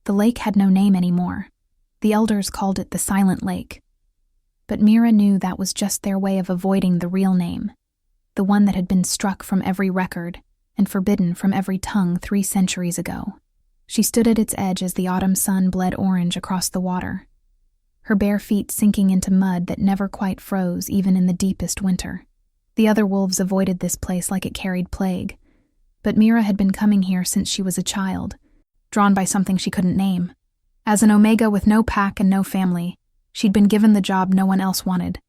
The lake had no name anymore. The elders called it the Silent Lake. But Mira knew that was just their way of avoiding the real name, the one that had been struck from every record and forbidden from every tongue 3 centuries ago. She stood at its edge as the autumn sun bled orange across the water, her bare feet sinking into mud that never quite froze even in the deepest winter. The other wolves avoided this place like it carried plague, but Mira had been coming here since she was a child, drawn by something she couldn't name. As an Omega with no pack and no family, she'd been given the job no one else wanted,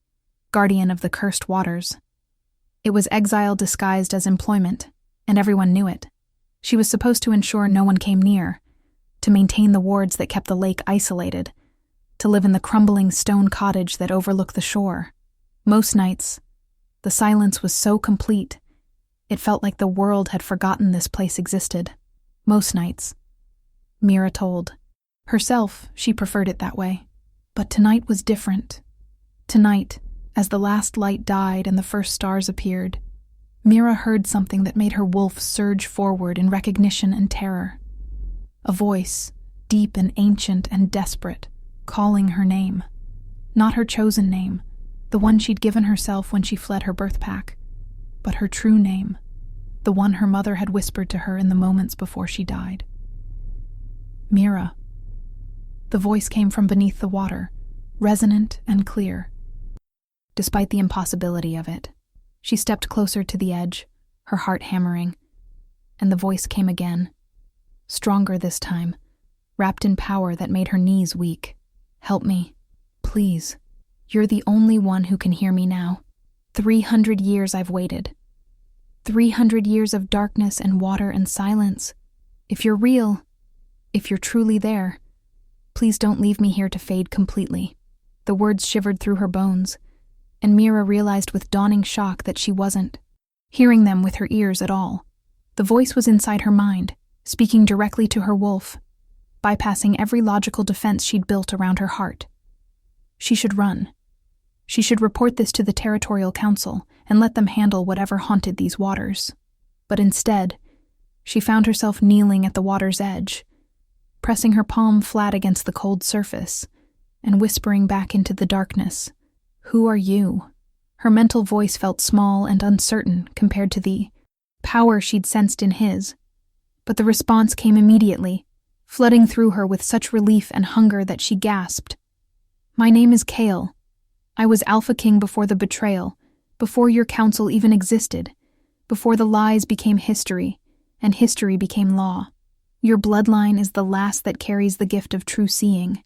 guardian of the cursed waters. It was exile disguised as employment, and everyone knew it. She was supposed to ensure no one came near, to maintain the wards that kept the lake isolated, to live in the crumbling stone cottage that overlooked the shore. Most nights, the silence was so complete, it felt like the world had forgotten this place existed. Most nights, Mira told. Herself, she preferred it that way. But tonight was different. Tonight, as the last light died and the first stars appeared, Mira heard something that made her wolf surge forward in recognition and terror. A voice, deep and ancient and desperate, calling her name. Not her chosen name, the one she'd given herself when she fled her birth pack, but her true name, the one her mother had whispered to her in the moments before she died. Mira. The voice came from beneath the water, resonant and clear. Despite the impossibility of it, she stepped closer to the edge, her heart hammering, and the voice came again, stronger this time, wrapped in power that made her knees weak. Help me, please. You're the only one who can hear me now. 300 years I've waited. 300 years of darkness and water and silence. If you're real, if you're truly there, please don't leave me here to fade completely. The words shivered through her bones, and Mira realized with dawning shock that she wasn't hearing them with her ears at all. The voice was inside her mind, speaking directly to her wolf, bypassing every logical defense she'd built around her heart. She should run. She should report this to the Territorial Council and let them handle whatever haunted these waters. But instead, she found herself kneeling at the water's edge, pressing her palm flat against the cold surface and whispering back into the darkness, "Who are you?" Her mental voice felt small and uncertain compared to the power she'd sensed in his, but the response came immediately, flooding through her with such relief and hunger that she gasped. "My name is Kale. I was Alpha King before the betrayal, before your council even existed, before the lies became history, and history became law. Your bloodline is the last that carries the gift of true seeing,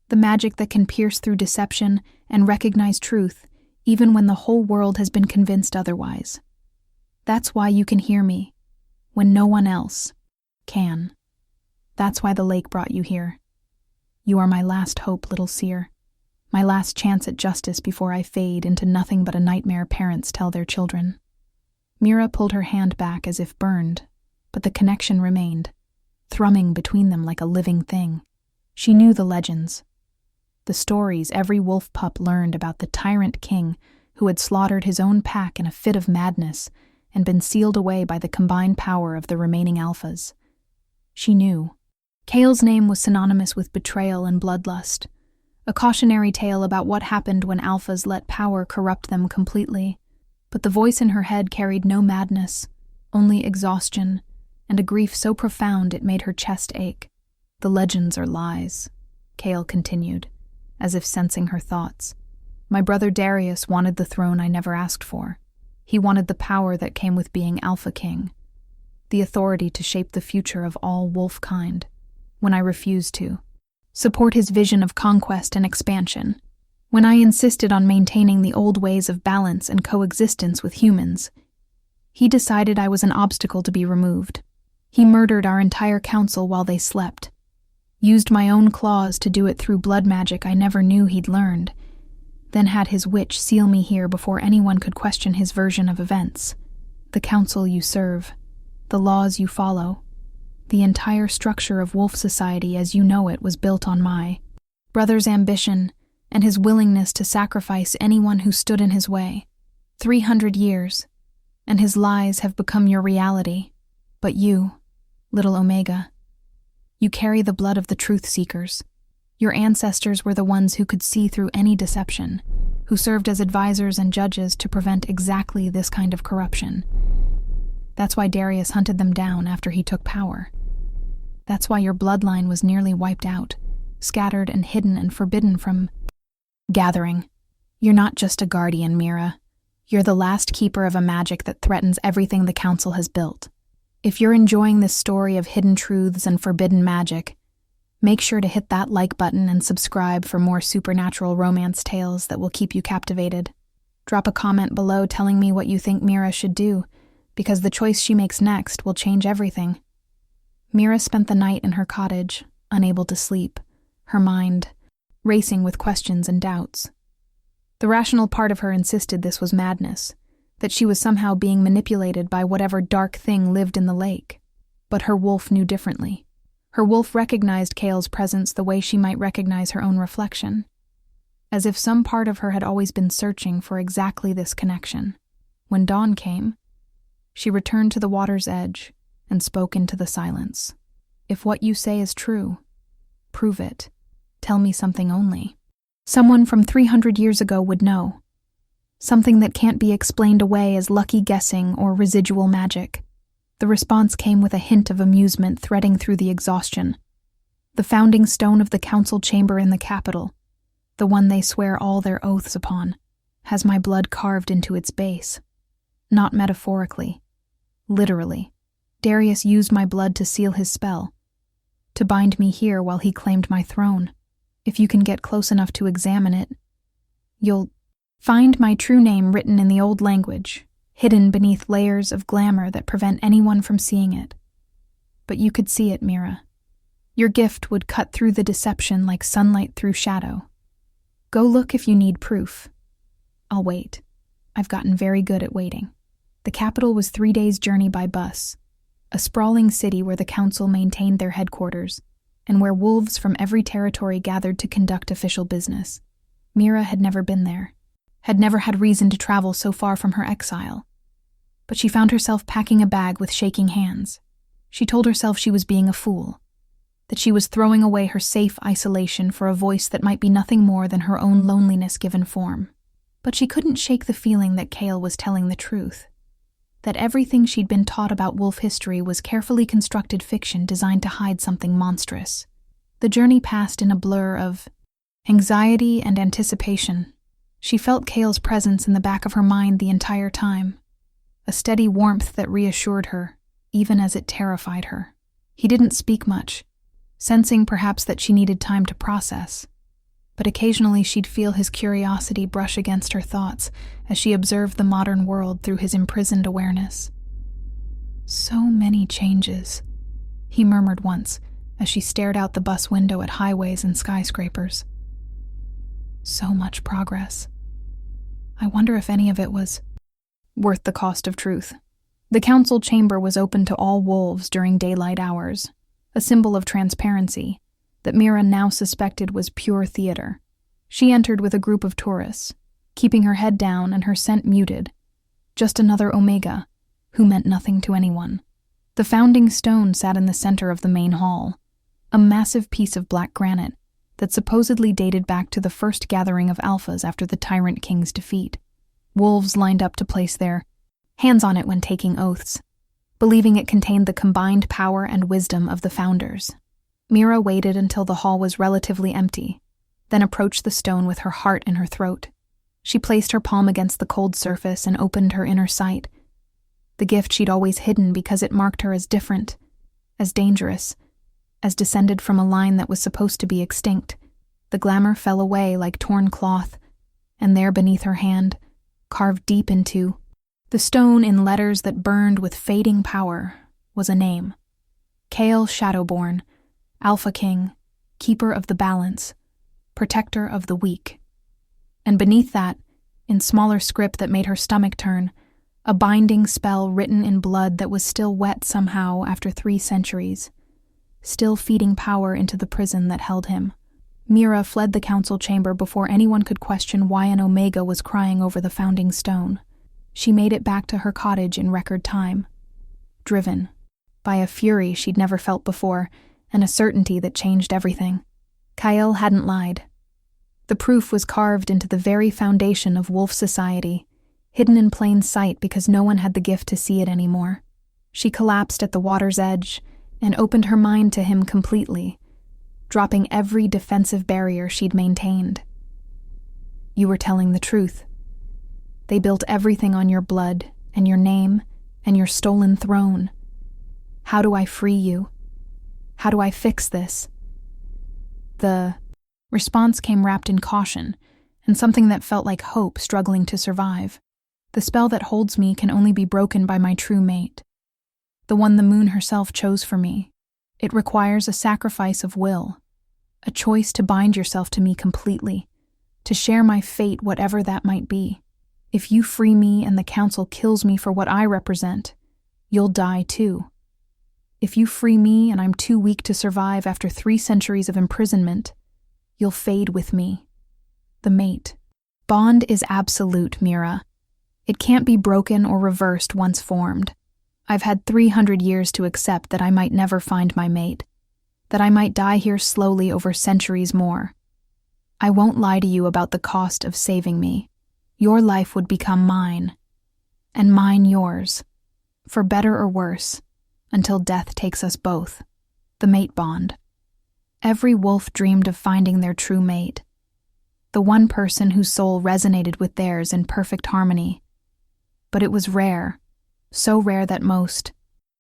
the magic that can pierce through deception and recognize truth, even when the whole world has been convinced otherwise. That's why you can hear me, when no one else can. That's why the lake brought you here. You are my last hope, little seer. My last chance at justice before I fade into nothing but a nightmare parents tell their children." Mira pulled her hand back as if burned, but the connection remained, thrumming between them like a living thing. She knew the legends, the stories every wolf pup learned about the tyrant king who had slaughtered his own pack in a fit of madness and been sealed away by the combined power of the remaining alphas. She knew. Kale's name was synonymous with betrayal and bloodlust, a cautionary tale about what happened when alphas let power corrupt them completely. But the voice in her head carried no madness, only exhaustion, and a grief so profound it made her chest ache. "The legends are lies," Kale continued, as if sensing her thoughts. "My brother Darius wanted the throne I never asked for. He wanted the power that came with being Alpha King, the authority to shape the future of all wolf kind. When I refused to support his vision of conquest and expansion, when I insisted on maintaining the old ways of balance and coexistence with humans, he decided I was an obstacle to be removed. He murdered our entire council while they slept, used my own claws to do it through blood magic I never knew he'd learned, then had his witch seal me here before anyone could question his version of events. The council you serve, the laws you follow, the entire structure of wolf society as you know it was built on my brother's ambition and his willingness to sacrifice anyone who stood in his way. 300 years, and his lies have become your reality. But you, little Omega, You carry the blood of the truth seekers. Your ancestors were the ones who could see through any deception, who served as advisors and judges to prevent exactly this kind of corruption. That's why Darius hunted them down after he took power. That's why your bloodline was nearly wiped out, scattered and hidden and forbidden from gathering. You're not just a guardian, Mira. You're the last keeper of a magic that threatens everything the Council has built. If you're enjoying this story of hidden truths and forbidden magic, make sure to hit that like button and subscribe for more supernatural romance tales that will keep you captivated. Drop a comment below telling me what you think Mira should do, because the choice she makes next will change everything. Mira spent the night in her cottage, unable to sleep, her mind racing with questions and doubts. The rational part of her insisted this was madness, that she was somehow being manipulated by whatever dark thing lived in the lake. But her wolf knew differently. Her wolf recognized Kale's presence the way she might recognize her own reflection, as if some part of her had always been searching for exactly this connection. When dawn came, she returned to the water's edge and spoke into the silence. If what you say is true, prove it. Tell me something only. Someone from 300 years ago would know. Something that can't be explained away as lucky guessing or residual magic. The response came with a hint of amusement threading through the exhaustion. The founding stone of the council chamber in the capital, the one they swear all their oaths upon, has my blood carved into its base. Not metaphorically. Literally. Darius used my blood to seal his spell, to bind me here while he claimed my throne. If you can get close enough to examine it, you'll find my true name written in the old language, hidden beneath layers of glamour that prevent anyone from seeing it. But you could see it, Mira. Your gift would cut through the deception like sunlight through shadow. Go look if you need proof. I'll wait. I've gotten very good at waiting. The capital was 3 days' journey by bus, a sprawling city where the council maintained their headquarters, and where wolves from every territory gathered to conduct official business. Mira had never been there, had never had reason to travel so far from her exile. But she found herself packing a bag with shaking hands. She told herself she was being a fool, that she was throwing away her safe isolation for a voice that might be nothing more than her own loneliness given form. But she couldn't shake the feeling that Kale was telling the truth, that everything she'd been taught about wolf history was carefully constructed fiction designed to hide something monstrous. The journey passed in a blur of anxiety and anticipation. She felt Kale's presence in the back of her mind the entire time, a steady warmth that reassured her, even as it terrified her. He didn't speak much, sensing perhaps that she needed time to process, but occasionally she'd feel his curiosity brush against her thoughts as she observed the modern world through his imprisoned awareness. So many changes, he murmured once as she stared out the bus window at highways and skyscrapers. So much progress. I wonder if any of it was worth the cost of truth. The council chamber was open to all wolves during daylight hours, a symbol of transparency that Mira now suspected was pure theater. She entered with a group of tourists, keeping her head down and her scent muted, just another Omega, who meant nothing to anyone. The founding stone sat in the center of the main hall, a massive piece of black granite that supposedly dated back to the first gathering of alphas after the Tyrant King's defeat. Wolves lined up to place their hands on it when taking oaths, believing it contained the combined power and wisdom of the founders. Mira waited until the hall was relatively empty, then approached the stone with her heart in her throat. She placed her palm against the cold surface and opened her inner sight, the gift she'd always hidden because it marked her as different, as dangerous, as descended from a line that was supposed to be extinct. The glamour fell away like torn cloth, and there beneath her hand, carved deep into the stone in letters that burned with fading power, was a name. Kale Shadowborn, Alpha King, Keeper of the Balance, Protector of the Weak. And beneath that, in smaller script that made her stomach turn, a binding spell written in blood that was still wet somehow after 3 centuries, still feeding power into the prison that held him. Mira fled the council chamber before anyone could question why an Omega was crying over the founding stone. She made it back to her cottage in record time, driven by a fury she'd never felt before, and a certainty that changed everything. Kyle hadn't lied. The proof was carved into the very foundation of wolf society, hidden in plain sight because no one had the gift to see it anymore. She collapsed at the water's edge and opened her mind to him completely, dropping every defensive barrier she'd maintained. You were telling the truth. They built everything on your blood and your name and your stolen throne. How do I free you? How do I fix this? The response came wrapped in caution and something that felt like hope struggling to survive. The spell that holds me can only be broken by my true mate, the one the moon herself chose for me. It requires a sacrifice of will, a choice to bind yourself to me completely, to share my fate, whatever that might be. If you free me and the council kills me for what I represent, you'll die too. If you free me and I'm too weak to survive after 3 centuries of imprisonment, you'll fade with me. The mate. Bond is absolute, Mira. It can't be broken or reversed once formed. I've had 300 years to accept that I might never find my mate, that I might die here slowly over centuries more. I won't lie to you about the cost of saving me. Your life would become mine, and mine yours, for better or worse, until death takes us both. The mate bond. Every wolf dreamed of finding their true mate, the one person whose soul resonated with theirs in perfect harmony. But it was rare, so rare that most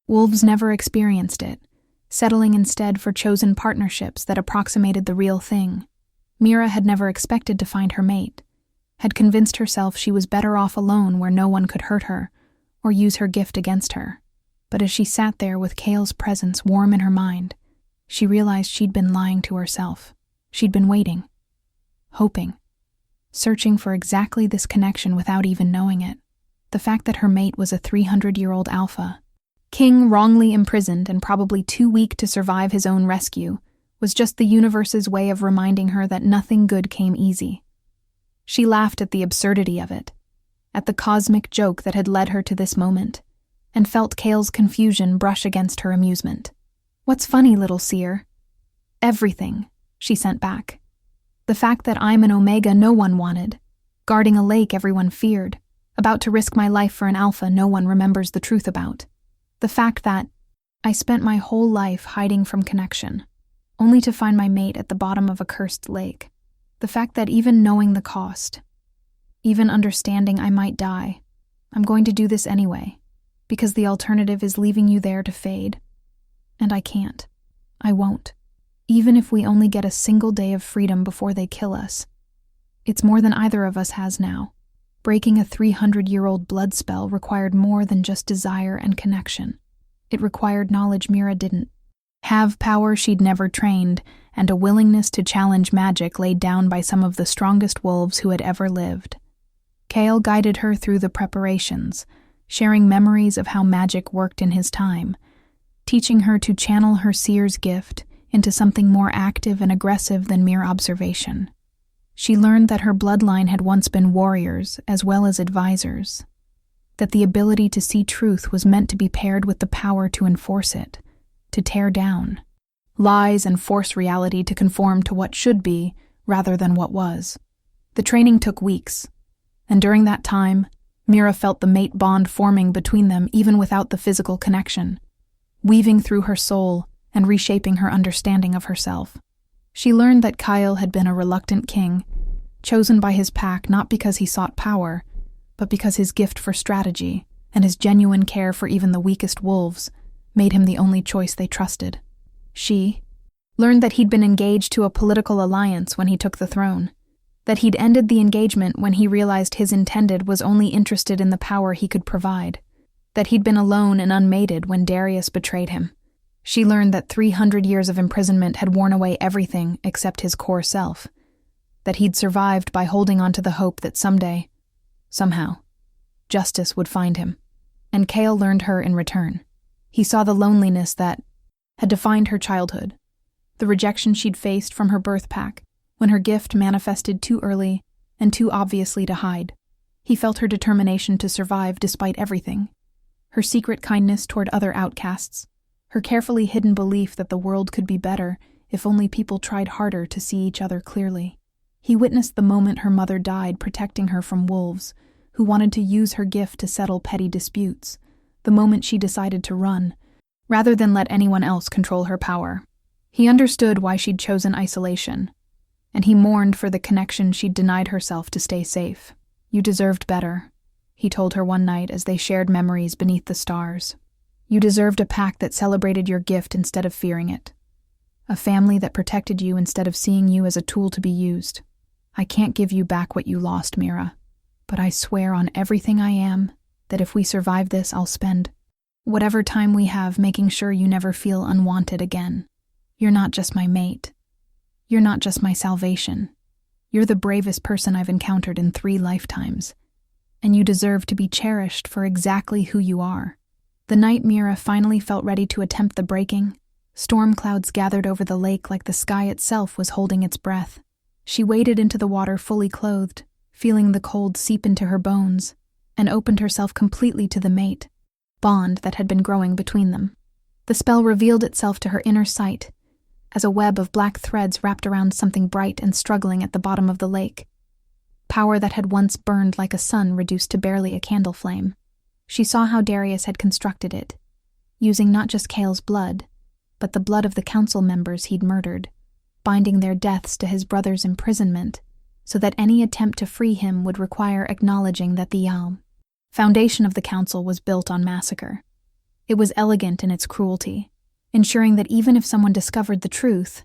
wolves never experienced it, settling instead for chosen partnerships that approximated the real thing. Mira had never expected to find her mate, had convinced herself she was better off alone where no one could hurt her or use her gift against her. But as she sat there with Kale's presence warm in her mind, she realized she'd been lying to herself. She'd been waiting, hoping, searching for exactly this connection without even knowing it. The fact that her mate was a 300-year-old alpha, king wrongly imprisoned and probably too weak to survive his own rescue, was just the universe's way of reminding her that nothing good came easy. She laughed at the absurdity of it, at the cosmic joke that had led her to this moment, and felt Kale's confusion brush against her amusement. What's funny, little seer? Everything, she sent back. The fact that I'm an Omega no one wanted, guarding a lake everyone feared, about to risk my life for an alpha no one remembers the truth about. The fact that I spent my whole life hiding from connection, only to find my mate at the bottom of a cursed lake. The fact that even knowing the cost, even understanding I might die, I'm going to do this anyway, because the alternative is leaving you there to fade. And I can't. I won't. Even if we only get a single day of freedom before they kill us. It's more than either of us has now. Breaking a 300-year-old blood spell required more than just desire and connection. It required knowledge Mira didn't have, power she'd never trained, and a willingness to challenge magic laid down by some of the strongest wolves who had ever lived. Kale guided her through the preparations, sharing memories of how magic worked in his time, teaching her to channel her seer's gift into something more active and aggressive than mere observation. She learned that her bloodline had once been warriors as well as advisors, that the ability to see truth was meant to be paired with the power to enforce it, to tear down lies and force reality to conform to what should be rather than what was. The training took weeks, and during that time, Mira felt the mate bond forming between them even without the physical connection, weaving through her soul and reshaping her understanding of herself. She learned that Kyle had been a reluctant king, chosen by his pack not because he sought power, but because his gift for strategy and his genuine care for even the weakest wolves made him the only choice they trusted. She learned that he'd been engaged to a political alliance when he took the throne, that he'd ended the engagement when he realized his intended was only interested in the power he could provide, that he'd been alone and unmated when Darius betrayed him. She learned that 300 years of imprisonment had worn away everything except his core self, that he'd survived by holding on to the hope that someday, somehow, justice would find him. And Kale learned her in return. He saw the loneliness that had defined her childhood, the rejection she'd faced from her birth pack when her gift manifested too early and too obviously to hide. He felt her determination to survive despite everything, her secret kindness toward other outcasts, her carefully hidden belief that the world could be better if only people tried harder to see each other clearly. He witnessed the moment her mother died, protecting her from wolves who wanted to use her gift to settle petty disputes, the moment she decided to run, rather than let anyone else control her power. He understood why she'd chosen isolation, and he mourned for the connection she'd denied herself to stay safe. "You deserved better," he told her one night as they shared memories beneath the stars. "You deserved a pack that celebrated your gift instead of fearing it. A family that protected you instead of seeing you as a tool to be used. I can't give you back what you lost, Mira, but I swear on everything I am that if we survive this, I'll spend whatever time we have making sure you never feel unwanted again. You're not just my mate. You're not just my salvation. You're the bravest person I've encountered in 3 lifetimes, and you deserve to be cherished for exactly who you are." The night Mira finally felt ready to attempt the breaking, storm clouds gathered over the lake like the sky itself was holding its breath. She waded into the water fully clothed, feeling the cold seep into her bones, and opened herself completely to the mate, bond that had been growing between them. The spell revealed itself to her inner sight, as a web of black threads wrapped around something bright and struggling at the bottom of the lake. Power that had once burned like a sun reduced to barely a candle flame. She saw how Darius had constructed it, using not just Cale's blood, but the blood of the council members he'd murdered, binding their deaths to his brother's imprisonment, so that any attempt to free him would require acknowledging that the foundation of the council was built on massacre. It was elegant in its cruelty, ensuring that even if someone discovered the truth,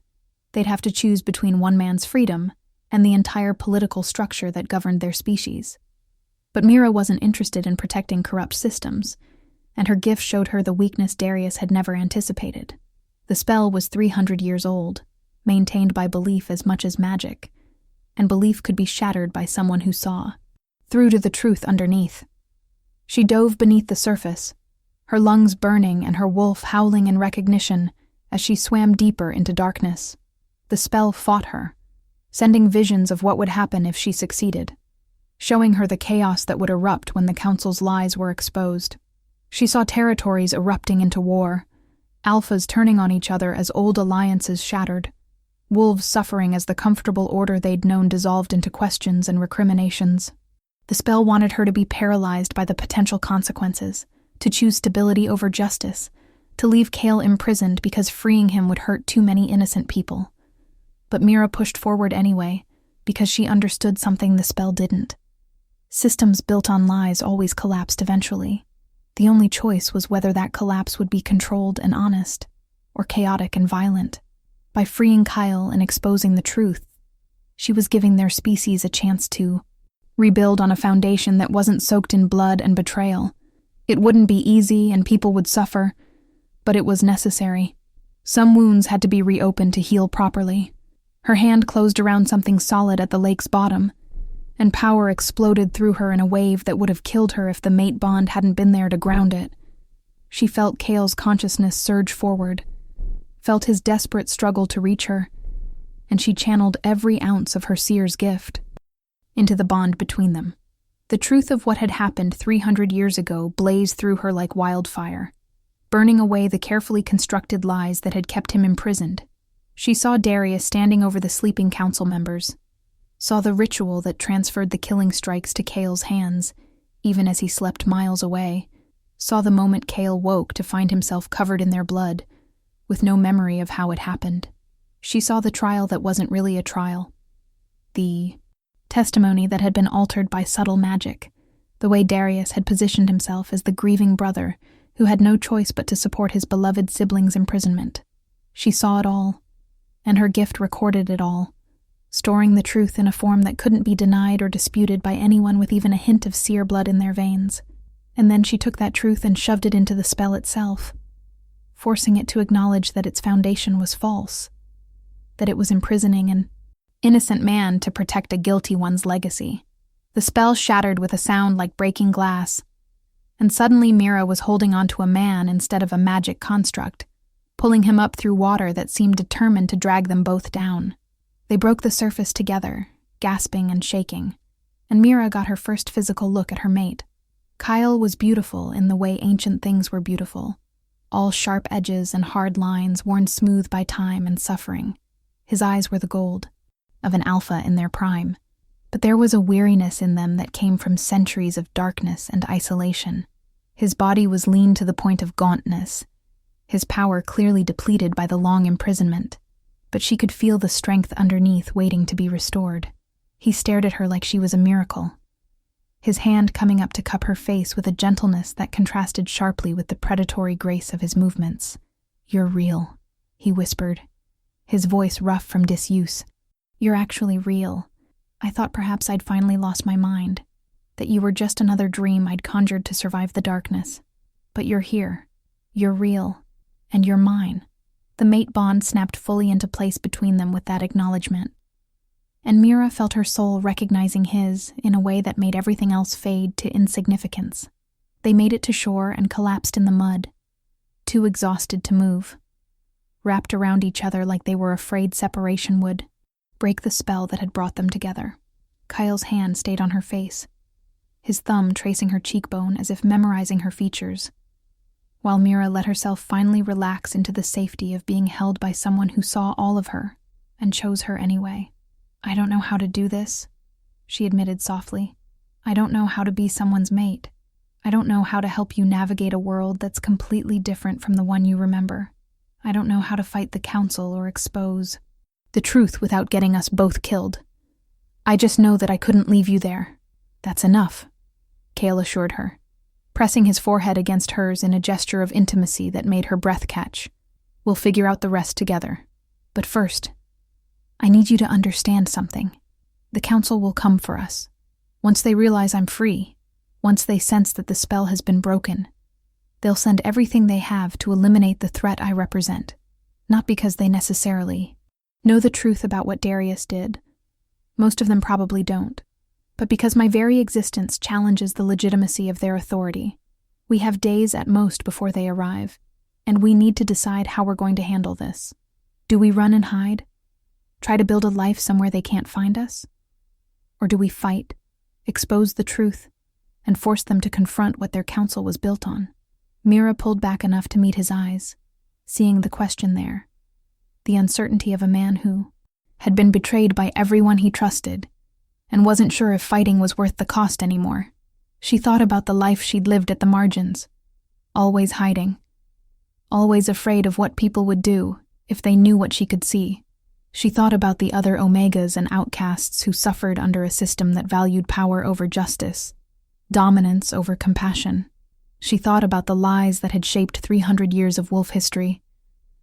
they'd have to choose between one man's freedom and the entire political structure that governed their species. But Mira wasn't interested in protecting corrupt systems, and her gift showed her the weakness Darius had never anticipated. The spell was 300 years old, maintained by belief as much as magic, and belief could be shattered by someone who saw through to the truth underneath. She dove beneath the surface, her lungs burning and her wolf howling in recognition as she swam deeper into darkness. The spell fought her, sending visions of what would happen if she succeeded, showing her the chaos that would erupt when the council's lies were exposed. She saw territories erupting into war, alphas turning on each other as old alliances shattered, wolves suffering as the comfortable order they'd known dissolved into questions and recriminations. The spell wanted her to be paralyzed by the potential consequences, to choose stability over justice, to leave Cale imprisoned because freeing him would hurt too many innocent people. But Mira pushed forward anyway, because she understood something the spell didn't. Systems built on lies always collapsed eventually. The only choice was whether that collapse would be controlled and honest, or chaotic and violent. By freeing Kyle and exposing the truth, she was giving their species a chance to rebuild on a foundation that wasn't soaked in blood and betrayal. It wouldn't be easy and people would suffer, but it was necessary. Some wounds had to be reopened to heal properly. Her hand closed around something solid at the lake's bottom, and power exploded through her in a wave that would have killed her if the mate bond hadn't been there to ground it. She felt Cale's consciousness surge forward, felt his desperate struggle to reach her, and she channeled every ounce of her seer's gift into the bond between them. The truth of what had happened 300 years ago blazed through her like wildfire, burning away the carefully constructed lies that had kept him imprisoned. She saw Darius standing over the sleeping council members, saw the ritual that transferred the killing strikes to Cale's hands, even as he slept miles away, saw the moment Cale woke to find himself covered in their blood, with no memory of how it happened. She saw the trial that wasn't really a trial, the testimony that had been altered by subtle magic, the way Darius had positioned himself as the grieving brother who had no choice but to support his beloved sibling's imprisonment. She saw it all, and her gift recorded it all, storing the truth in a form that couldn't be denied or disputed by anyone with even a hint of seer blood in their veins. And then she took that truth and shoved it into the spell itself, forcing it to acknowledge that its foundation was false, that it was imprisoning an innocent man to protect a guilty one's legacy. The spell shattered with a sound like breaking glass, and suddenly Mira was holding onto a man instead of a magic construct, pulling him up through water that seemed determined to drag them both down. They broke the surface together, gasping and shaking, and Mira got her first physical look at her mate. Kyle was beautiful in the way ancient things were beautiful, all sharp edges and hard lines worn smooth by time and suffering. His eyes were the gold of an alpha in their prime, but there was a weariness in them that came from centuries of darkness and isolation. His body was lean to the point of gauntness, his power clearly depleted by the long imprisonment, but she could feel the strength underneath waiting to be restored. He stared at her like she was a miracle, his hand coming up to cup her face with a gentleness that contrasted sharply with the predatory grace of his movements. "You're real," he whispered, his voice rough from disuse. "You're actually real. I thought perhaps I'd finally lost my mind, that you were just another dream I'd conjured to survive the darkness. But you're here. You're real. And you're mine." The mate bond snapped fully into place between them with that acknowledgement, and Mira felt her soul recognizing his in a way that made everything else fade to insignificance. They made it to shore and collapsed in the mud, too exhausted to move, wrapped around each other like they were afraid separation would break the spell that had brought them together. Kyle's hand stayed on her face, his thumb tracing her cheekbone as if memorizing her features, while Mira let herself finally relax into the safety of being held by someone who saw all of her and chose her anyway. "I don't know how to do this," she admitted softly. "I don't know how to be someone's mate. I don't know how to help you navigate a world that's completely different from the one you remember. I don't know how to fight the council or expose the truth without getting us both killed. I just know that I couldn't leave you there. That's enough," Cale assured her, pressing his forehead against hers in a gesture of intimacy that made her breath catch. "We'll figure out the rest together. But first, I need you to understand something. The council will come for us. Once they realize I'm free, once they sense that the spell has been broken, they'll send everything they have to eliminate the threat I represent. Not because they necessarily know the truth about what Darius did. Most of them probably don't. But because my very existence challenges the legitimacy of their authority. We have days at most before they arrive, and we need to decide how we're going to handle this. Do we run and hide? Try to build a life somewhere they can't find us? Or do we fight, expose the truth, and force them to confront what their council was built on?" Mira pulled back enough to meet his eyes, seeing the question there, the uncertainty of a man who had been betrayed by everyone he trusted and wasn't sure if fighting was worth the cost anymore. She thought about the life she'd lived at the margins, always hiding, always afraid of what people would do if they knew what she could see. She thought about the other Omegas and outcasts who suffered under a system that valued power over justice, dominance over compassion. She thought about the lies that had shaped 300 years of wolf history,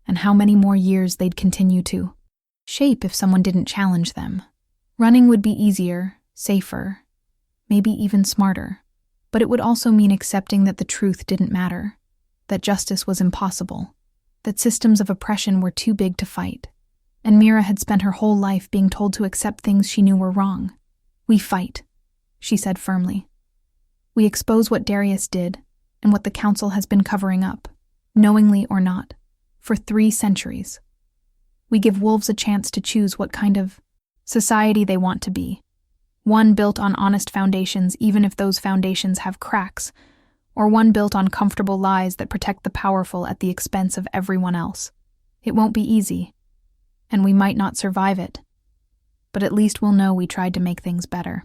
and how many more years they'd continue to shape if someone didn't challenge them. Running would be easier, safer, maybe even smarter, but it would also mean accepting that the truth didn't matter, that justice was impossible, that systems of oppression were too big to fight. And Mira had spent her whole life being told to accept things she knew were wrong. "We fight," she said firmly. "We expose what Darius did and what the council has been covering up, knowingly or not, for 3 centuries. We give wolves a chance to choose what kind of society they want to be. One built on honest foundations even if those foundations have cracks, or one built on comfortable lies that protect the powerful at the expense of everyone else. It won't be easy, and we might not survive it, but at least we'll know we tried to make things better.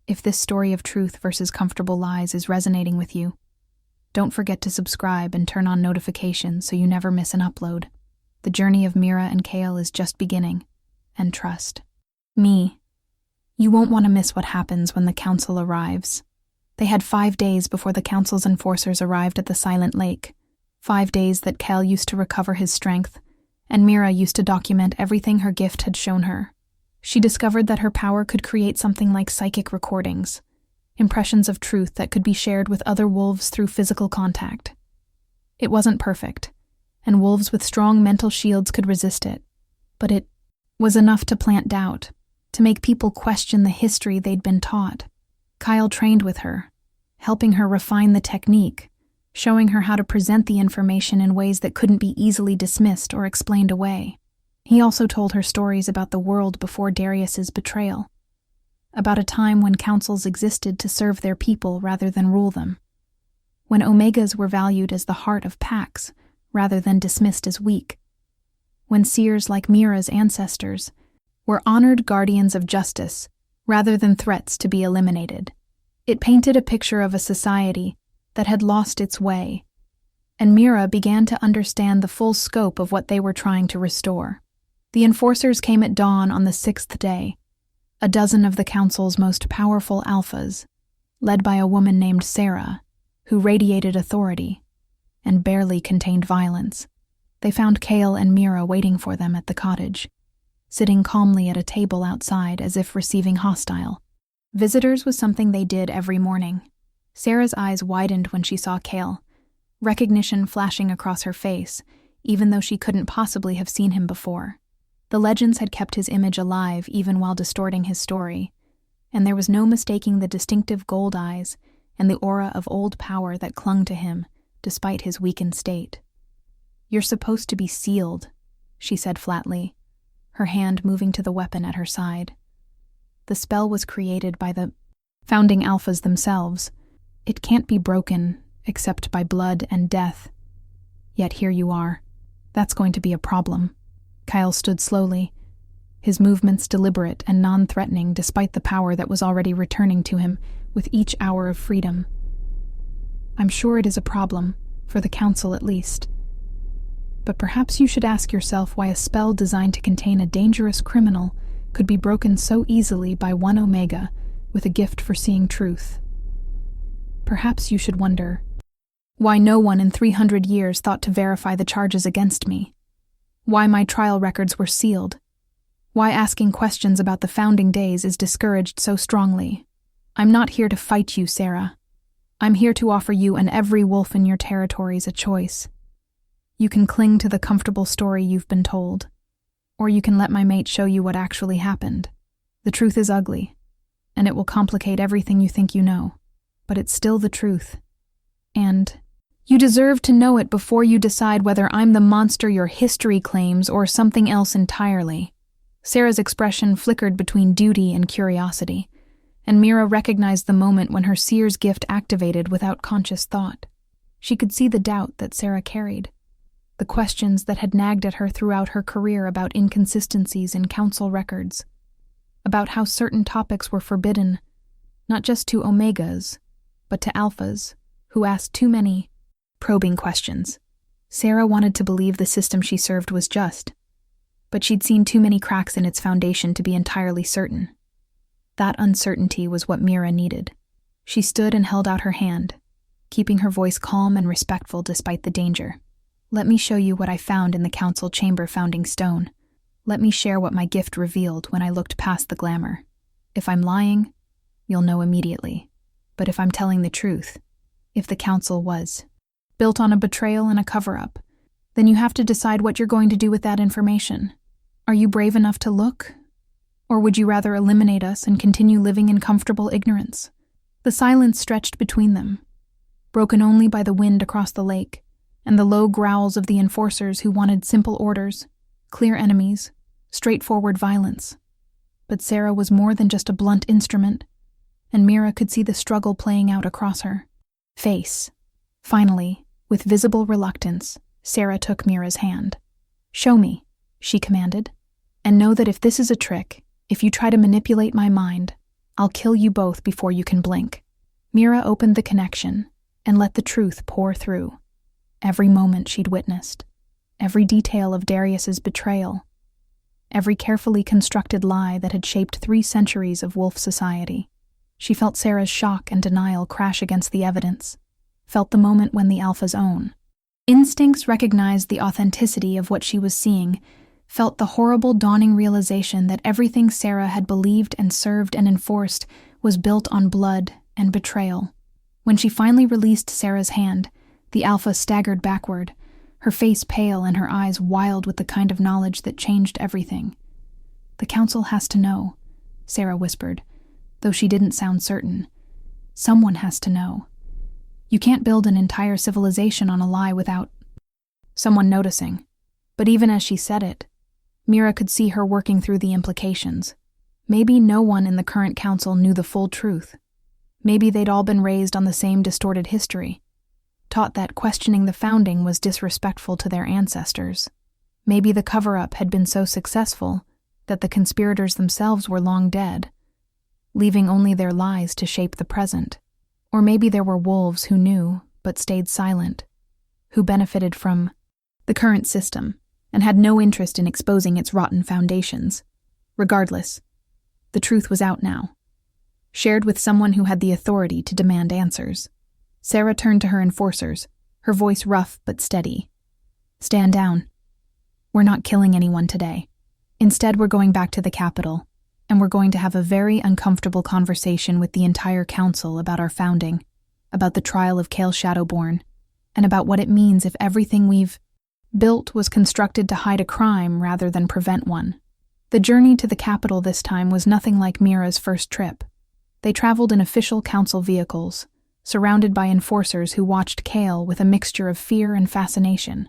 If this story of truth versus comfortable lies is resonating with you, don't forget to subscribe and turn on notifications so you never miss an upload. The journey of Mira and Cale is just beginning, and trust me, you won't want to miss what happens when the council arrives. They had 5 days before the council's enforcers arrived at the Silent Lake, 5 days that Cale used to recover his strength, and Mira used to document everything her gift had shown her. She discovered that her power could create something like psychic recordings, impressions of truth that could be shared with other wolves through physical contact. It wasn't perfect, and wolves with strong mental shields could resist it, but it was enough to plant doubt, to make people question the history they'd been taught. Kyle trained with her, helping her refine the technique, showing her how to present the information in ways that couldn't be easily dismissed or explained away. He also told her stories about the world before Darius's betrayal, about a time when councils existed to serve their people rather than rule them, when Omegas were valued as the heart of packs rather than dismissed as weak. When seers like Mira's ancestors were honored guardians of justice rather than threats to be eliminated. It painted a picture of a society that had lost its way, and Mira began to understand the full scope of what they were trying to restore. The enforcers came at dawn on the 6th day, a dozen of the council's most powerful alphas, led by a woman named Sarah, who radiated authority and barely contained violence. They found Kale and Mira waiting for them at the cottage, sitting calmly at a table outside as if receiving hostile. Visitors was something they did every morning. Sarah's eyes widened when she saw Kale, recognition flashing across her face, even though she couldn't possibly have seen him before. The legends had kept his image alive even while distorting his story, and there was no mistaking the distinctive gold eyes and the aura of old power that clung to him despite his weakened state. "You're supposed to be sealed," she said flatly, her hand moving to the weapon at her side. The spell was created by the founding alphas themselves. It can't be broken except by blood and death. Yet here you are. That's going to be a problem. Kyle stood slowly, his movements deliberate and non-threatening despite the power that was already returning to him with each hour of freedom. "I'm sure it is a problem, for the council at least. But perhaps you should ask yourself why a spell designed to contain a dangerous criminal could be broken so easily by one Omega with a gift for seeing truth. Perhaps you should wonder why no one in 300 years thought to verify the charges against me, why my trial records were sealed, why asking questions about the founding days is discouraged so strongly. I'm not here to fight you, Sarah. I'm here to offer you and every wolf in your territories a choice. You can cling to the comfortable story you've been told, or you can let my mate show you what actually happened. The truth is ugly, and it will complicate everything you think you know, but it's still the truth. And you deserve to know it before you decide whether I'm the monster your history claims or something else entirely." Sarah's expression flickered between duty and curiosity, and Mira recognized the moment when her seer's gift activated without conscious thought. She could see the doubt that Sarah carried, the questions that had nagged at her throughout her career about inconsistencies in council records, about how certain topics were forbidden, not just to Omegas, but to Alphas, who asked too many probing questions. Sarah wanted to believe the system she served was just, but she'd seen too many cracks in its foundation to be entirely certain. That uncertainty was what Mira needed. She stood and held out her hand, keeping her voice calm and respectful despite the danger. "Let me show you what I found in the council chamber founding stone. Let me share what my gift revealed when I looked past the glamour. If I'm lying, you'll know immediately. But if I'm telling the truth, if the council was built on a betrayal and a cover-up, then you have to decide what you're going to do with that information. Are you brave enough to look? Or would you rather eliminate us and continue living in comfortable ignorance?" The silence stretched between them, broken only by the wind across the lake and the low growls of the enforcers who wanted simple orders, clear enemies, straightforward violence. But Sarah was more than just a blunt instrument, and Mira could see the struggle playing out across her face. Finally, with visible reluctance, Sarah took Mira's hand. "Show me," she commanded, "and know that if this is a trick, if you try to manipulate my mind, I'll kill you both before you can blink." Mira opened the connection and let the truth pour through. Every moment she'd witnessed, every detail of Darius's betrayal, every carefully constructed lie that had shaped 3 centuries of wolf society. She felt Sarah's shock and denial crash against the evidence, felt the moment when the Alpha's own instincts recognized the authenticity of what she was seeing, felt the horrible dawning realization that everything Sarah had believed and served and enforced was built on blood and betrayal. When she finally released Sarah's hand, the Alpha staggered backward, her face pale and her eyes wild with the kind of knowledge that changed everything. "The council has to know," Sarah whispered, though she didn't sound certain. "Someone has to know. You can't build an entire civilization on a lie without someone noticing." But even as she said it, Mira could see her working through the implications. Maybe no one in the current council knew the full truth. Maybe they'd all been raised on the same distorted history, taught that questioning the founding was disrespectful to their ancestors. Maybe the cover-up had been so successful that the conspirators themselves were long dead, leaving only their lies to shape the present. Or maybe there were wolves who knew but stayed silent, who benefited from the current system and had no interest in exposing its rotten foundations. Regardless, the truth was out now, shared with someone who had the authority to demand answers. Sarah turned to her enforcers, her voice rough but steady. "Stand down. We're not killing anyone today. Instead, we're going back to the capital, and we're going to have a very uncomfortable conversation with the entire council about our founding, about the trial of Cale Shadowborn, and about what it means if everything we've built was constructed to hide a crime rather than prevent one." The journey to the capital this time was nothing like Mira's first trip. They traveled in official council vehicles, surrounded by enforcers who watched Cale with a mixture of fear and fascination.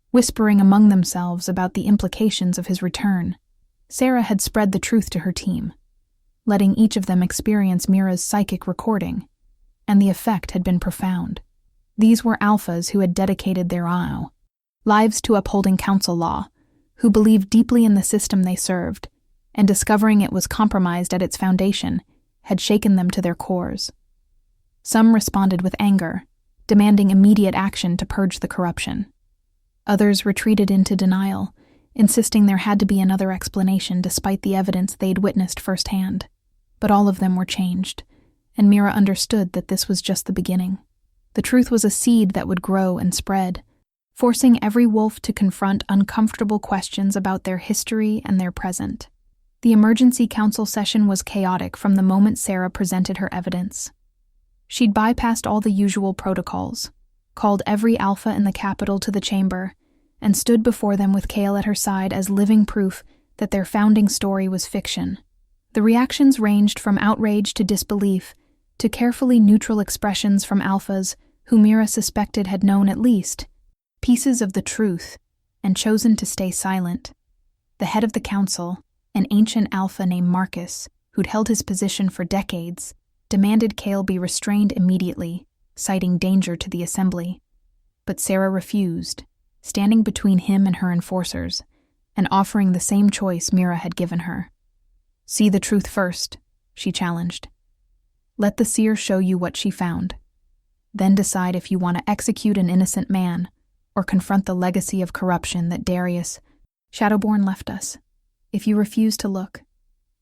Whispering among themselves about the implications of his return, Sarah had spread the truth to her team, letting each of them experience Mira's psychic recording, and the effect had been profound. These were alphas who had dedicated their lives to upholding council law, who believed deeply in the system they served, and discovering it was compromised at its foundation had shaken them to their cores. Some responded with anger, demanding immediate action to purge the corruption. Others retreated into denial, insisting there had to be another explanation despite the evidence they'd witnessed firsthand. But all of them were changed, and Mira understood that this was just the beginning. The truth was a seed that would grow and spread, forcing every wolf to confront uncomfortable questions about their history and their present. The emergency council session was chaotic from the moment Sarah presented her evidence. She'd bypassed all the usual protocols, called every alpha in the capital to the chamber, and stood before them with Cale at her side as living proof that their founding story was fiction. The reactions ranged from outrage to disbelief, to carefully neutral expressions from alphas who Mira suspected had known at least pieces of the truth and chosen to stay silent. The head of the council, an ancient alpha named Marcus, who'd held his position for decades, demanded Cale be restrained immediately, citing danger to the assembly. But Sarah refused, standing between him and her enforcers, and offering the same choice Mira had given her. "See the truth first," she challenged. "Let the seer show you what she found. Then decide if you want to execute an innocent man or confront the legacy of corruption that Darius Shadowborn left us. If you refuse to look,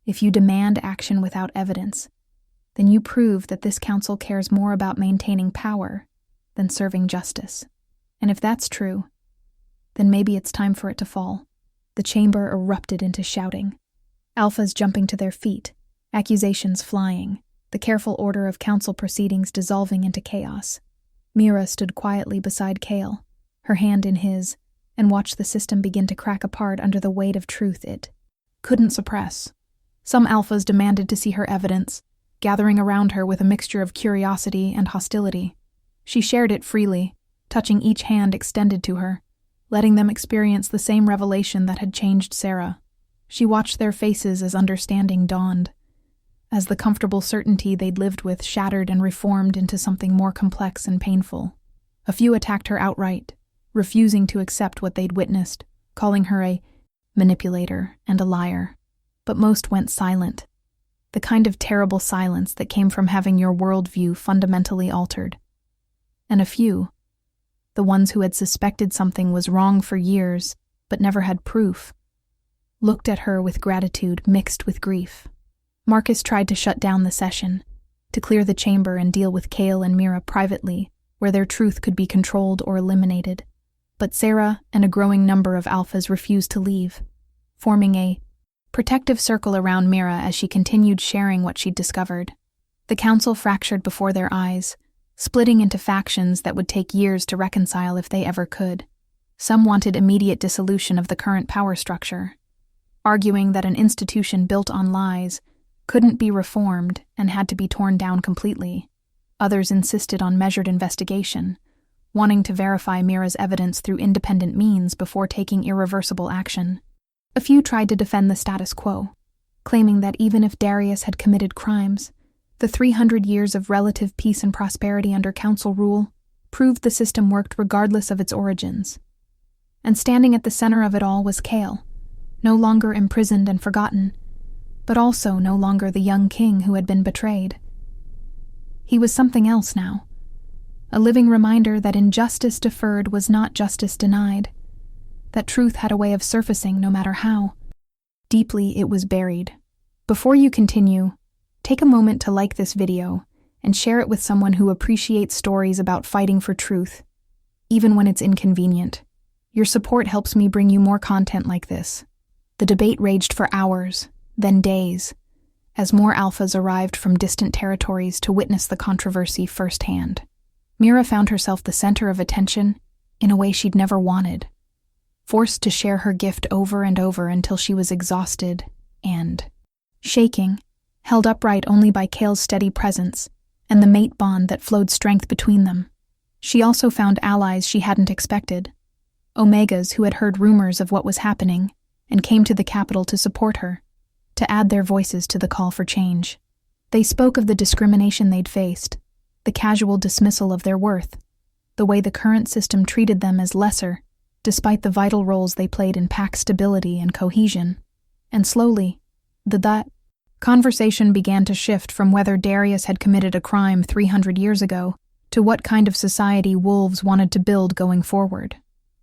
if you demand action without evidence, then you prove that this council cares more about maintaining power than serving justice. And if that's true, then maybe it's time for it to fall." The chamber erupted into shouting, alphas jumping to their feet, accusations flying, the careful order of council proceedings dissolving into chaos. Mira stood quietly beside Cale, her hand in his, and watched the system begin to crack apart under the weight of truth it couldn't suppress. Some alphas demanded to see her evidence, gathering around her with a mixture of curiosity and hostility. She shared it freely, touching each hand extended to her, letting them experience the same revelation that had changed Sarah. She watched their faces as understanding dawned, as the comfortable certainty they'd lived with shattered and reformed into something more complex and painful. A few attacked her outright, refusing to accept what they'd witnessed, calling her a manipulator and a liar. But most went silent, the kind of terrible silence that came from having your worldview fundamentally altered. And a few, the ones who had suspected something was wrong for years but never had proof, looked at her with gratitude mixed with grief. Marcus tried to shut down the session, to clear the chamber and deal with Cale and Mira privately, where their truth could be controlled or eliminated. But Sarah and a growing number of alphas refused to leave, forming a protective circle around Mira as she continued sharing what she'd discovered. The council fractured before their eyes, splitting into factions that would take years to reconcile if they ever could. Some wanted immediate dissolution of the current power structure, arguing that an institution built on lies couldn't be reformed and had to be torn down completely. Others insisted on measured investigation, wanting to verify Mira's evidence through independent means before taking irreversible action. A few tried to defend the status quo, claiming that even if Darius had committed crimes, the 300 years of relative peace and prosperity under council rule proved the system worked regardless of its origins. And standing at the center of it all was Kale, no longer imprisoned and forgotten, but also no longer the young king who had been betrayed. He was something else now, a living reminder that injustice deferred was not justice denied, that truth had a way of surfacing no matter how deeply it was buried. Before you continue, take a moment to like this video and share it with someone who appreciates stories about fighting for truth, even when it's inconvenient. Your support helps me bring you more content like this. The debate raged for hours, then days, as more alphas arrived from distant territories to witness the controversy firsthand. Mira found herself the center of attention in a way she'd never wanted, forced to share her gift over and over until she was exhausted and shaking, held upright only by Kale's steady presence and the mate bond that flowed strength between them. She also found allies she hadn't expected, Omegas who had heard rumors of what was happening and came to the capital to support her, to add their voices to the call for change. They spoke of the discrimination they'd faced, the casual dismissal of their worth, the way the current system treated them as lesser, despite the vital roles they played in pack stability and cohesion. And slowly, that conversation began to shift from whether Darius had committed a crime 300 years ago to what kind of society wolves wanted to build going forward.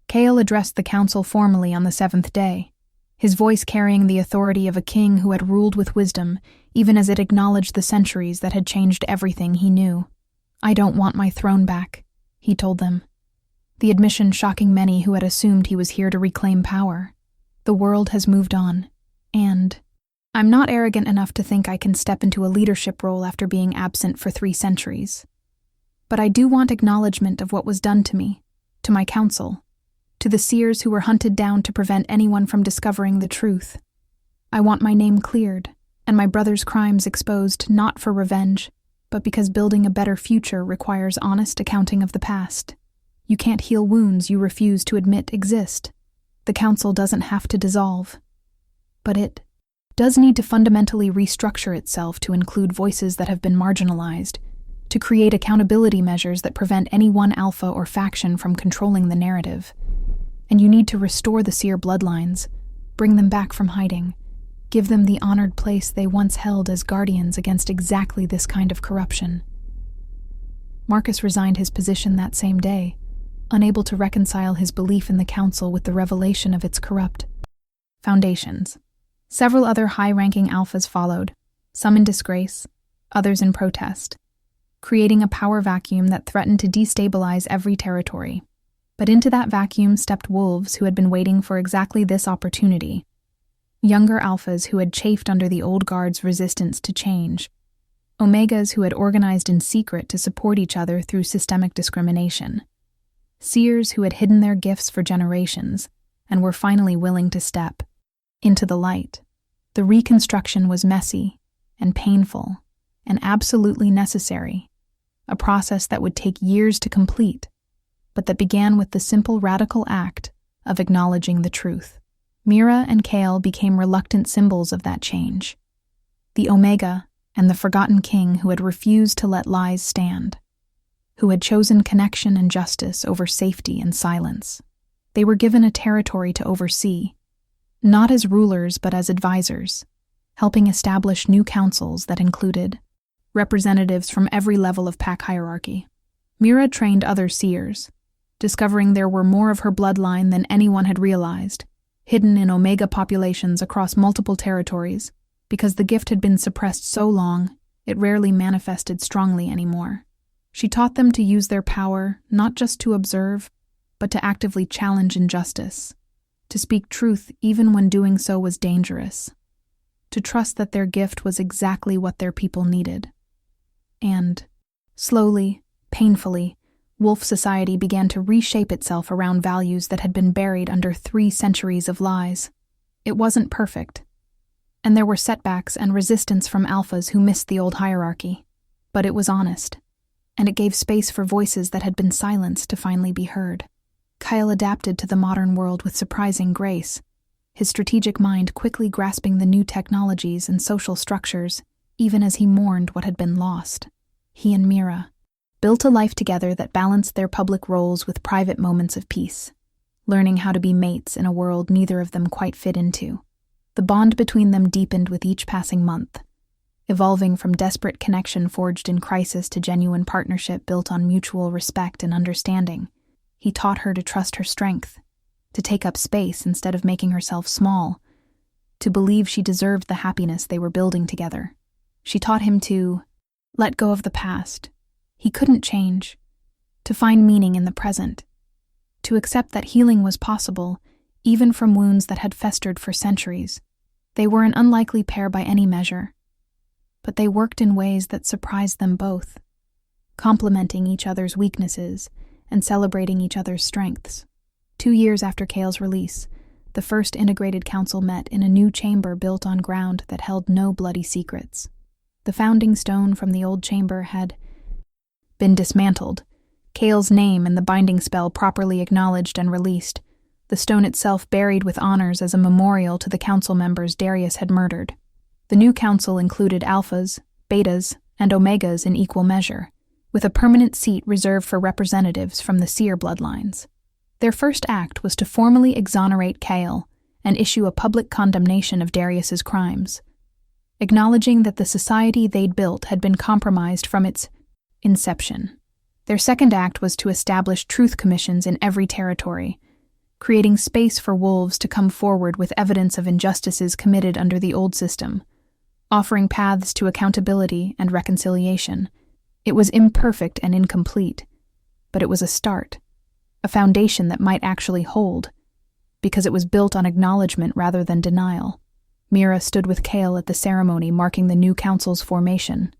Kale addressed the council formally on the 7th day, his voice carrying the authority of a king who had ruled with wisdom, even as it acknowledged the centuries that had changed everything he knew. "I don't want my throne back," he told them, the admission shocking many who had assumed he was here to reclaim power. "The world has moved on, and I'm not arrogant enough to think I can step into a leadership role after being absent for 3 centuries. But I do want acknowledgement of what was done to me, to my council, to the seers who were hunted down to prevent anyone from discovering the truth. I want my name cleared, and my brother's crimes exposed not for revenge, but because building a better future requires honest accounting of the past. You can't heal wounds you refuse to admit exist. The council doesn't have to dissolve, but it does need to fundamentally restructure itself to include voices that have been marginalized, to create accountability measures that prevent any one alpha or faction from controlling the narrative. And you need to restore the seer bloodlines, bring them back from hiding, give them the honored place they once held as guardians against exactly this kind of corruption." Marcus resigned his position that same day, unable to reconcile his belief in the council with the revelation of its corrupt foundations. Several other high-ranking alphas followed, some in disgrace, others in protest, creating a power vacuum that threatened to destabilize every territory. But into that vacuum stepped wolves who had been waiting for exactly this opportunity. Younger alphas who had chafed under the old guard's resistance to change. Omegas who had organized in secret to support each other through systemic discrimination. Seers who had hidden their gifts for generations and were finally willing to step into the light. The reconstruction was messy and painful and absolutely necessary, a process that would take years to complete, but that began with the simple radical act of acknowledging the truth. Mira and Kale became reluctant symbols of that change, the Omega and the forgotten king who had refused to let lies stand, who had chosen connection and justice over safety and silence. They were given a territory to oversee, not as rulers but as advisors, helping establish new councils that included representatives from every level of pack hierarchy. Mira trained other seers, discovering there were more of her bloodline than anyone had realized, hidden in Omega populations across multiple territories, because the gift had been suppressed so long, it rarely manifested strongly anymore. She taught them to use their power not just to observe, but to actively challenge injustice, to speak truth even when doing so was dangerous, to trust that their gift was exactly what their people needed. And, slowly, painfully, wolf society began to reshape itself around values that had been buried under 3 centuries of lies. It wasn't perfect, and there were setbacks and resistance from alphas who missed the old hierarchy, but it was honest, and it gave space for voices that had been silenced to finally be heard. Kyle adapted to the modern world with surprising grace, his strategic mind quickly grasping the new technologies and social structures, even as he mourned what had been lost. He and Mira, built a life together that balanced their public roles with private moments of peace, learning how to be mates in a world neither of them quite fit into. The bond between them deepened with each passing month, evolving from desperate connection forged in crisis to genuine partnership built on mutual respect and understanding. He taught her to trust her strength, to take up space instead of making herself small, to believe she deserved the happiness they were building together. She taught him to let go of the past. He couldn't change, to find meaning in the present, to accept that healing was possible, even from wounds that had festered for centuries. They were an unlikely pair by any measure, but they worked in ways that surprised them both, complementing each other's weaknesses and celebrating each other's strengths. 2 years after Cale's release, the first integrated council met in a new chamber built on ground that held no bloody secrets. The founding stone from the old chamber had been dismantled, Cale's name and the binding spell properly acknowledged and released, the stone itself buried with honors as a memorial to the council members Darius had murdered. The new council included alphas, betas, and omegas in equal measure, with a permanent seat reserved for representatives from the seer bloodlines. Their first act was to formally exonerate Cale and issue a public condemnation of Darius's crimes, acknowledging that the society they'd built had been compromised from its inception. Their second act was to establish truth commissions in every territory, creating space for wolves to come forward with evidence of injustices committed under the old system, offering paths to accountability and reconciliation. It was imperfect and incomplete, but it was a start, a foundation that might actually hold, because it was built on acknowledgement rather than denial. Mira stood with Cale at the ceremony marking the new council's formation,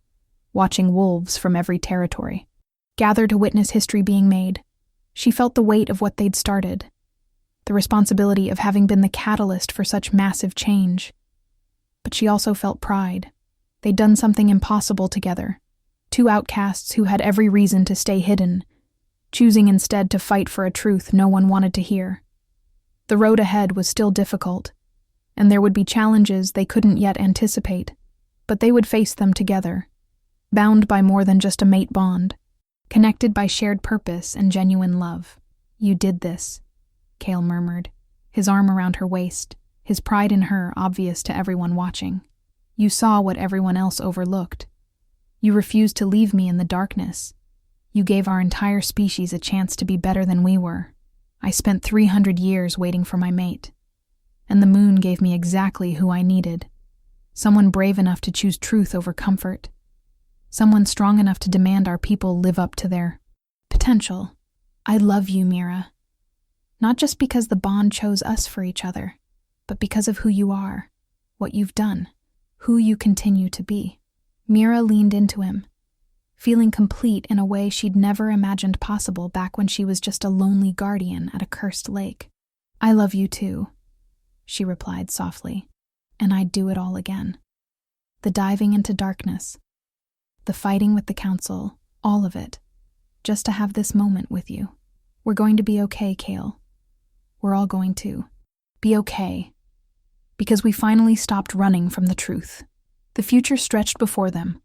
watching wolves from every territory gather to witness history being made. She felt the weight of what they'd started, the responsibility of having been the catalyst for such massive change. But she also felt pride. They'd done something impossible together, 2 outcasts who had every reason to stay hidden, choosing instead to fight for a truth no one wanted to hear. The road ahead was still difficult, and there would be challenges they couldn't yet anticipate, but they would face them together, bound by more than just a mate bond, connected by shared purpose and genuine love. "You did this," Cale murmured, his arm around her waist, his pride in her obvious to everyone watching. "You saw what everyone else overlooked. You refused to leave me in the darkness. You gave our entire species a chance to be better than we were. I spent 300 years waiting for my mate, and the moon gave me exactly who I needed. Someone brave enough to choose truth over comfort. Someone strong enough to demand our people live up to their potential. I love you, Mira. Not just because the bond chose us for each other, but because of who you are, what you've done, who you continue to be." Mira leaned into him, feeling complete in a way she'd never imagined possible back when she was just a lonely guardian at a cursed lake. "I love you too," she replied softly, "and I'd do it all again. The diving into darkness, the fighting with the council, all of it, just to have this moment with you. We're going to be okay, Cale. We're all going to be okay, because we finally stopped running from the truth." The future stretched before them,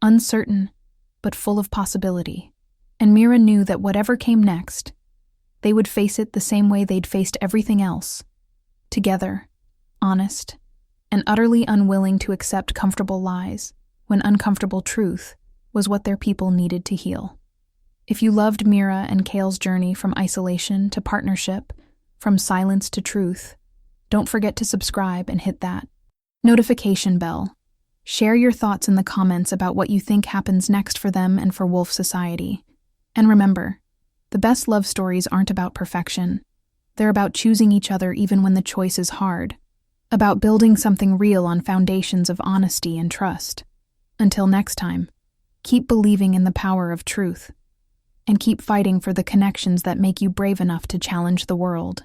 uncertain but full of possibility, and Mira knew that whatever came next, they would face it the same way they'd faced everything else, together, honest, and utterly unwilling to accept comfortable lies when uncomfortable truth was what their people needed to heal. If you loved Mira and Cale's journey from isolation to partnership, from silence to truth, don't forget to subscribe and hit that notification bell. Share your thoughts in the comments about what you think happens next for them and for Wolf Society. And remember, the best love stories aren't about perfection. They're about choosing each other even when the choice is hard, about building something real on foundations of honesty and trust. Until next time, keep believing in the power of truth, and keep fighting for the connections that make you brave enough to challenge the world.